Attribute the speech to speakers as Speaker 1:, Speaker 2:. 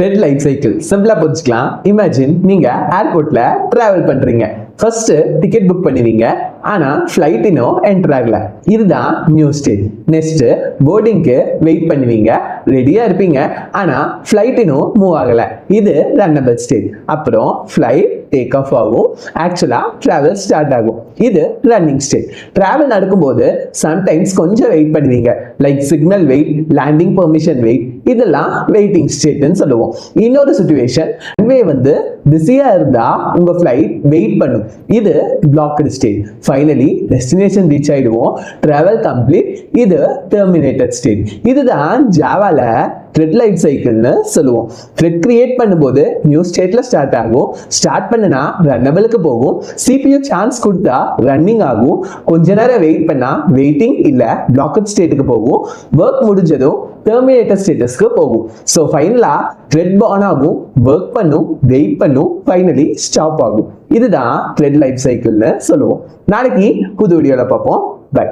Speaker 1: Thread life cycle சிம்பிளா புரிஞ்சுக்கலாம். Imagine நீங்க ஏர்போர்ட்ல டிராவல் பண்றீங்க. ஃபர்ஸ்ட் டிக்கெட் புக் பண்ணுவீங்க, ஆனா ஃபிளைட் இன்னும் என்டர் ஆகல. இதுதான் நியூ ஸ்டேஜ். நெக்ஸ்ட் போர்டிங்க்கு வெயிட் பண்ணுவீங்க, ரெடியா இருப்பீங்க, ஆனா ஃபிளைட் இன்னும் மூவ் ஆகல. இது ரன்னபிள் ஸ்டேஜ். அப்புறம் ஃபிளைட் டேக் ஆஃப் ஆகும், ஆக்சுவலா டிராவல் ஸ்டார்ட் ஆகும். இது ரன்னிங் ஸ்டேஜ். டிராவல் நடக்கும்போது சம்டைம்ஸ் கொஞ்சம் வெயிட் பண்ணுவீங்க, like signal wait, landing permission wait, இதெல்லாம் வெயிட்டிங் ஸ்டேட்னு சொல்லுவோம். இன்னொரு சிச்சுவேஷன், ரன்வே வந்து பிஸியா இருந்தா உங்க ஃபிளைட் வெயிட் பண்ணும். இது blocked stage. Finally destination reach ஆயிடுவோம், டிராவல் கம்ப்ளீட். இது டெர்மினேட்டட் ஸ்டேஜ். இதுதான் ஜாவால த்ரெட் லைஃப் சைக்கிள்னு சொல்லுவோம். த்ரெட் கிரியேட் பண்ணும்போது நியூ ஸ்டேட்ல ஸ்டார்ட் ஆகும், ஸ்டார்ட் பண்ணனா ரன்னபிளுக்கு போகும், CPU சான்ஸ் கொடுத்தா ரன்னிங் ஆகும், கொஞ்ச நேரம் வெயிட் பண்ணா வெயிட்டிங் இல்ல பிளாக்ட் ஸ்டேட்டுக்கு போகும், ஒர்க் முடிஞ்சதும் டெர்மினேட்டர் ஸ்டேட்டஸ்க்கு போகும். ஸோ ஃபைனலா த்ரெட் ஆன் ஆகும், ஒர்க் பண்ணும், வெயிட் பண்ணும், ஃபைனலி ஸ்டாப் ஆகும். இதுதான் த்ரெட் லைஃப் சைக்கிள்னு சொல்லுவோம். நாளைக்கு புது வீடியோல பார்ப்போம். பை.